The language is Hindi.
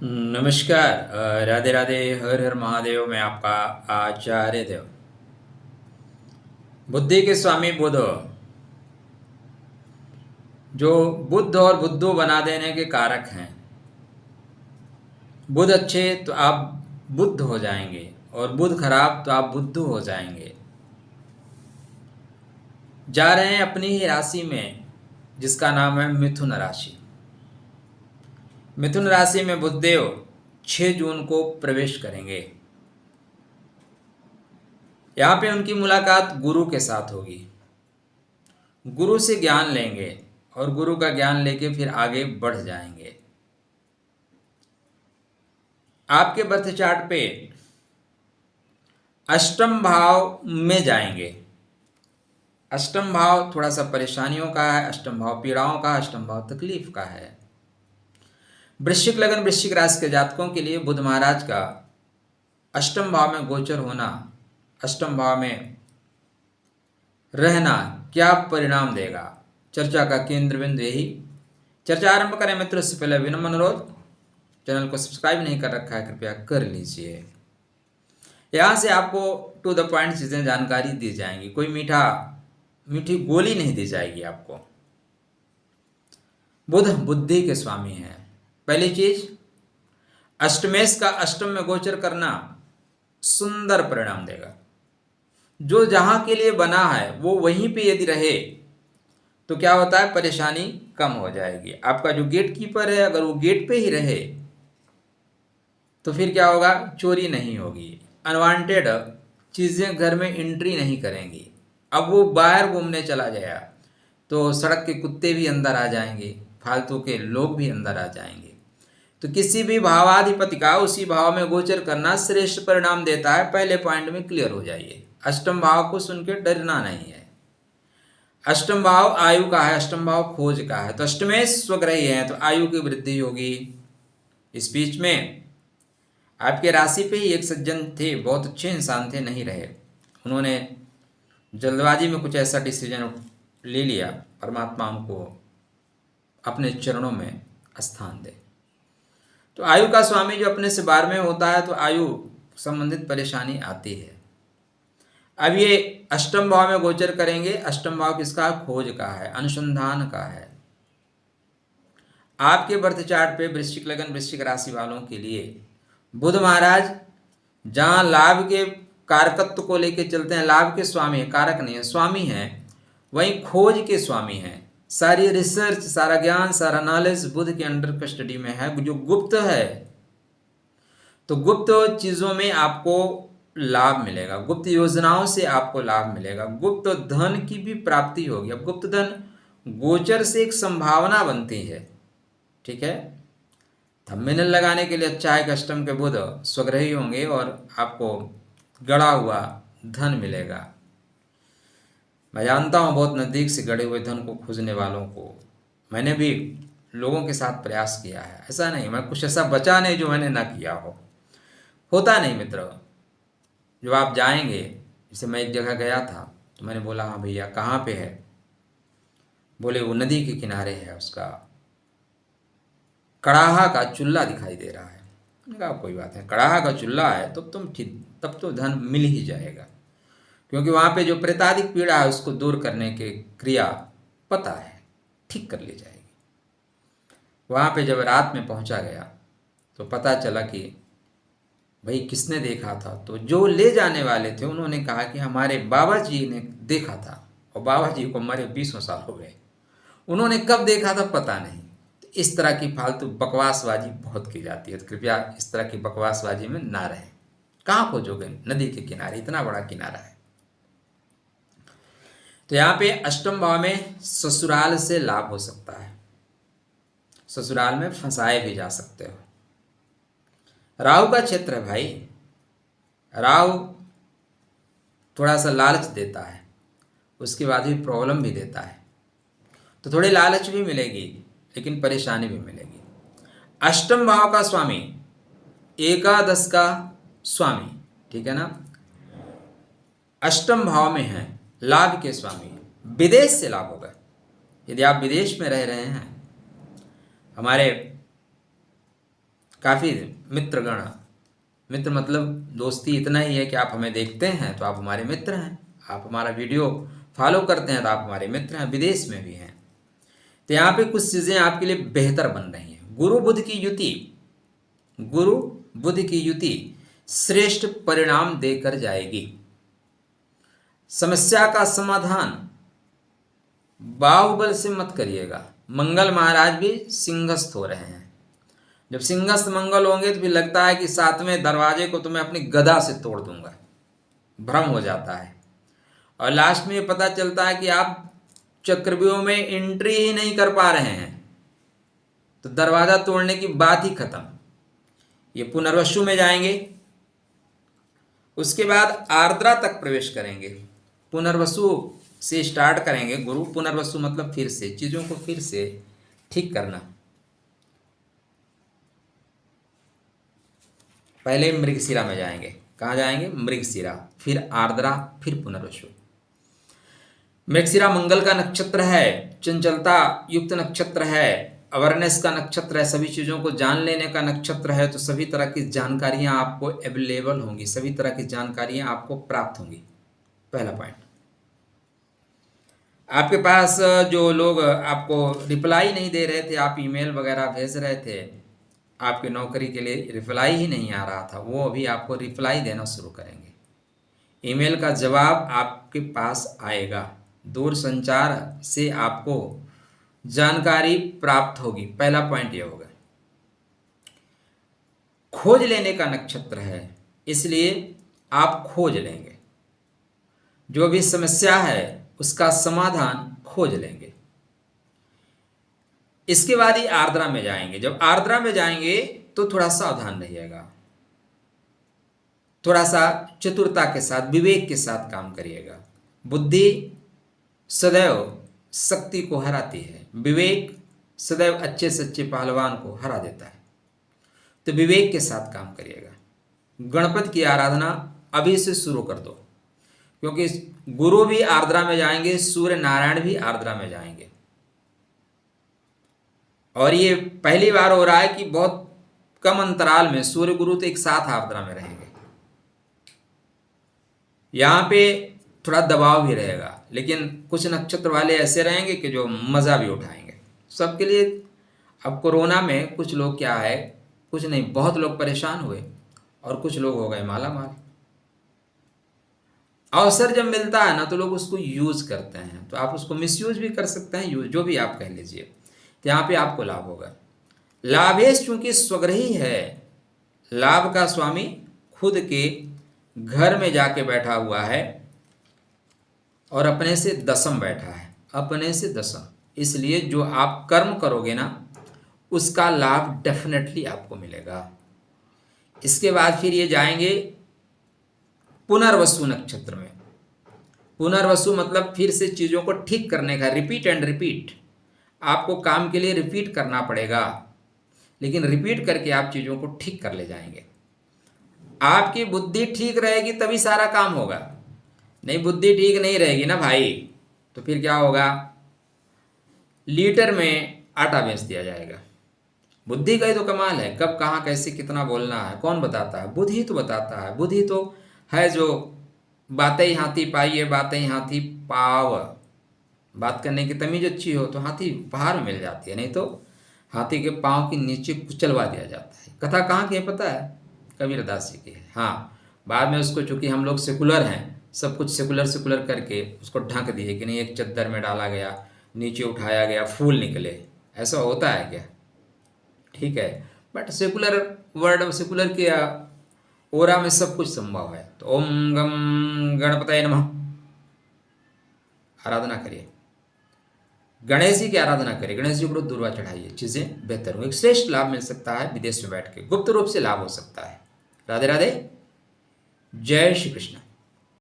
नमस्कार। राधे राधे, हर हर महादेव। मैं आपका आचार्य देव। बुद्धि के स्वामी बुध, जो बुद्ध और बुद्धू बना देने के कारक हैं। बुध अच्छे तो आप बुद्ध हो जाएंगे, और बुध खराब तो आप बुद्धू हो जाएंगे। जा रहे हैं अपनी ही राशि में, जिसका नाम है मिथुन राशि। मिथुन राशि में बुधदेव 6 जून को प्रवेश करेंगे। यहाँ पे उनकी मुलाकात गुरु के साथ होगी। गुरु से ज्ञान लेंगे और गुरु का ज्ञान लेके फिर आगे बढ़ जाएंगे। आपके बर्थ चार्ट पे अष्टम भाव में जाएंगे। अष्टम भाव थोड़ा सा परेशानियों का है, अष्टम भाव पीड़ाओं का, अष्टम भाव तकलीफ का है। वृश्चिक लगन वृश्चिक राशि के जातकों के लिए बुध महाराज का अष्टम भाव में गोचर होना, अष्टम भाव में रहना क्या परिणाम देगा, चर्चा का केंद्र बिंदु यही। चर्चा आरंभ करें मित्रों, इससे पहले विनम्र अनुरोध, चैनल को सब्सक्राइब नहीं कर रखा है कृपया कर लीजिए। यहाँ से आपको टू द पॉइंट चीज़ें जानकारी दी जाएंगी, कोई मीठी गोली नहीं दी जाएगी आपको। बुध बुद्धि के स्वामी हैं। पहली चीज, अष्टमेश का अष्टम में गोचर करना सुंदर परिणाम देगा। जो जहां के लिए बना है वो वहीं पे यदि रहे तो क्या होता है, परेशानी कम हो जाएगी। आपका जो गेट कीपर है अगर वो गेट पे ही रहे तो फिर क्या होगा, चोरी नहीं होगी, अनवांटेड चीज़ें घर में एंट्री नहीं करेंगी। अब वो बाहर घूमने चला गया तो सड़क के कुत्ते भी अंदर आ जाएंगे, फालतू के लोग भी अंदर आ जाएंगे। तो किसी भी भावाधिपति का उसी भाव में गोचर करना श्रेष्ठ परिणाम देता है। पहले पॉइंट में क्लियर हो जाइए। अष्टम भाव को सुन के डरना नहीं है। अष्टम भाव आयु का है, अष्टम भाव खोज का है, तो अष्टमेश स्वग्रही है तो आयु की वृद्धि होगी। इस बीच में आपके राशि पे ही एक सज्जन थे, बहुत अच्छे इंसान थे, नहीं रहे। उन्होंने जल्दबाजी में कुछ ऐसा डिसीजन ले लिया, परमात्मा उनको अपने चरणों में स्थान दे। तो आयु का स्वामी जो अपने से 12वें होता है तो आयु संबंधित परेशानी आती है। अब ये अष्टम भाव में गोचर करेंगे। अष्टम भाव किसका, खोज का है, अनुसंधान का है। आपके बर्थ चार्ट पे वृश्चिक लगन वृश्चिक राशि वालों के लिए बुध महाराज जहाँ लाभ के कारकत्व को लेकर चलते हैं, लाभ के स्वामी है, कारक नहीं है, स्वामी हैं, वहीं खोज के स्वामी हैं। सारी रिसर्च, सारा ज्ञान, सारा नॉलेज बुध के अंडर कस्टडी में है, जो गुप्त है। तो गुप्त चीज़ों में आपको लाभ मिलेगा, गुप्त योजनाओं से आपको लाभ मिलेगा, गुप्त धन की भी प्राप्ति होगी। अब गुप्त धन गोचर से एक संभावना बनती है, ठीक है। थंबनेल लगाने के लिए अच्छा है कि अष्टम के बुध स्वग्रही होंगे और आपको गड़ा हुआ धन मिलेगा। मैं जानता हूँ बहुत नज़दीक से गड़े हुए धन को खोजने वालों को, मैंने भी लोगों के साथ प्रयास किया है। ऐसा नहीं, मैं कुछ ऐसा बचा नहीं जो मैंने ना किया हो, होता नहीं मित्र। जब आप जाएंगे, जैसे मैं एक जगह गया था तो मैंने बोला हाँ भैया कहाँ पे है, बोले वो नदी के किनारे है, उसका कड़ाहा का चूल्हा दिखाई दे रहा है। मैंने कहा कोई बात है, कड़ाहा का चूल्हा है तो तब तो धन मिल ही जाएगा, क्योंकि वहाँ पे जो प्रेतादिक पीड़ा है उसको दूर करने के क्रिया पता है, ठीक कर ली जाएगी। वहाँ पे जब रात में पहुँचा गया तो पता चला कि भाई किसने देखा था, तो जो ले जाने वाले थे उन्होंने कहा कि हमारे बाबा जी ने देखा था, और बाबा जी को मरे 20 साल हो गए, उन्होंने कब देखा था पता नहीं। तो इस तरह की फालतू बकवासबाजी बहुत की जाती है, तो कृपया इस तरह की बकवासबाजी में ना रहें। कहाँ खोजोगे, नदी के किनारे, इतना बड़ा किनारा है। तो यहाँ पे अष्टम भाव में ससुराल से लाभ हो सकता है, ससुराल में फंसाए भी जा सकते हो। राहु का क्षेत्र है भाई, राहु थोड़ा सा लालच देता है, उसके बाद भी प्रॉब्लम भी देता है। तो थोड़ी लालच भी मिलेगी लेकिन परेशानी भी मिलेगी। अष्टम भाव का स्वामी, एकादश का स्वामी, ठीक है ना, अष्टम भाव में है, लाभ के स्वामी, विदेश से लाभ होगा। यदि आप विदेश में रह रहे हैं, हमारे काफ़ी मित्रगण, मित्र मतलब दोस्ती इतना ही है कि आप हमें देखते हैं तो आप हमारे मित्र हैं, आप हमारा वीडियो फॉलो करते हैं तो आप हमारे मित्र हैं, विदेश में भी हैं। तो यहाँ पे कुछ चीज़ें आपके लिए बेहतर बन रही हैं। गुरु बुध की युति, गुरु बुध की युति श्रेष्ठ परिणाम देकर जाएगी। समस्या का समाधान बाहुबल से मत करिएगा। मंगल महाराज भी सिंहस्थ हो रहे हैं। जब सिंहस्थ मंगल होंगे तो फिर लगता है कि सातवें दरवाजे को तो मैं अपनी गदा से तोड़ दूंगा, भ्रम हो जाता है। और लास्ट में पता चलता है कि आप चक्रव्यूह में एंट्री ही नहीं कर पा रहे हैं, तो दरवाजा तोड़ने की बात ही खत्म। ये पुनर्वसु में जाएंगे, उसके बाद आर्द्रा तक प्रवेश करेंगे। पुनर्वसु से स्टार्ट करेंगे गुरु। पुनर्वसु मतलब फिर से चीज़ों को फिर से ठीक करना। पहले मृगशिरा में जाएंगे। कहाँ जाएंगे? मृगशिरा, फिर आर्द्रा, फिर पुनर्वसु। मृगशिरा मंगल का नक्षत्र है, चंचलता युक्त नक्षत्र है, अवेयरनेस का नक्षत्र है, सभी चीज़ों को जान लेने का नक्षत्र है। तो सभी तरह की जानकारियाँ आपको अवेलेबल होंगी, सभी तरह की जानकारियाँ आपको प्राप्त होंगी। पहला पॉइंट। आपके पास जो लोग आपको रिप्लाई नहीं दे रहे थे, आप ईमेल वगैरह भेज रहे थे, आपके नौकरी के लिए रिप्लाई ही नहीं आ रहा था, वो अभी आपको रिप्लाई देना शुरू करेंगे। ईमेल का जवाब आपके पास आएगा। दूर संचार से आपको जानकारी प्राप्त होगी। पहला पॉइंट ये होगा। खोज लेने का नक्षत्र है, इसलिए आप खोज लेंगे। जो भी समस्या है उसका समाधान खोज लेंगे। इसके बाद ही आर्द्रा में जाएंगे। जब आर्द्रा में जाएंगे तो थोड़ा सावधान रहिएगा, थोड़ा सा चतुरता के साथ, विवेक के साथ काम करिएगा। बुद्धि सदैव शक्ति को हराती है, विवेक सदैव अच्छे से अच्छे पहलवान को हरा देता है। तो विवेक के साथ काम करिएगा। गणपति की आराधना अभी से शुरू कर दो, क्योंकि गुरु भी आर्द्रा में जाएंगे, सूर्य नारायण भी आर्द्रा में जाएंगे। और ये पहली बार हो रहा है कि बहुत कम अंतराल में सूर्य गुरु तो एक साथ आर्द्रा में रहेंगे। यहाँ पे थोड़ा दबाव भी रहेगा, लेकिन कुछ नक्षत्र वाले ऐसे रहेंगे कि जो मज़ा भी उठाएंगे सबके लिए। अब कोरोना में कुछ लोग क्या है, कुछ नहीं, बहुत लोग परेशान हुए और कुछ लोग हो गए माला माल। अवसर जब मिलता है ना तो लोग उसको यूज करते हैं, तो आप उसको मिसयूज भी कर सकते हैं, यूज जो भी आप कह लीजिए। तो यहाँ पे आपको लाभ होगा। लाभेश चूंकि स्वग्रही है, लाभ का स्वामी खुद के घर में जाके बैठा हुआ है और अपने से दशम बैठा है, अपने से दशम। इसलिए जो आप कर्म करोगे ना उसका लाभ डेफिनेटली आपको मिलेगा। इसके बाद फिर ये जाएंगे पुनर्वसु नक्षत्र में। पुनर्वसु मतलब फिर से चीज़ों को ठीक करने का, रिपीट एंड रिपीट। आपको काम के लिए रिपीट करना पड़ेगा, लेकिन रिपीट करके आप चीज़ों को ठीक कर ले जाएंगे। आपकी बुद्धि ठीक रहेगी तभी सारा काम होगा। नहीं, बुद्धि ठीक नहीं रहेगी ना भाई, तो फिर क्या होगा? लीटर में आटा बेच दिया जाएगा। बुद्धि का ही तो कमाल है, कब कहाँ कैसे कितना बोलना है कौन बताता है? बुद्धि तो बताता है। बुद्धि तो है जो बातें ही हाथी पाइए, बातें ही हाथी पाव। बात करने की तमीज अच्छी हो तो हाथी उपहार में मिल जाती है, नहीं तो हाथी के पाँव के नीचे कुचलवा दिया जाता है। कथा कहाँ की है पता है? कबीरदास जी की है। हाँ, बाद में उसको, चूँकि हम लोग सेकुलर हैं, सब कुछ सेकुलर सेकुलर करके उसको ढक दिए कि नहीं, एक चद्दर में डाला गया, नीचे उठाया गया, फूल निकले। ऐसा होता है क्या? ठीक है, बट सेकुलर वर्ड, सेकुलर के ओरा में सब कुछ संभव है। तो ओम गम गणपतये नमः आराधना करिए, गणेश जी की आराधना करिए, गणेश जी को दुर्वा चढ़ाइए, चीज़ें बेहतर होंगी। श्रेष्ठ लाभ मिल सकता है, विदेश में बैठ के गुप्त रूप से लाभ हो सकता है। राधे राधे, जय श्री कृष्ण।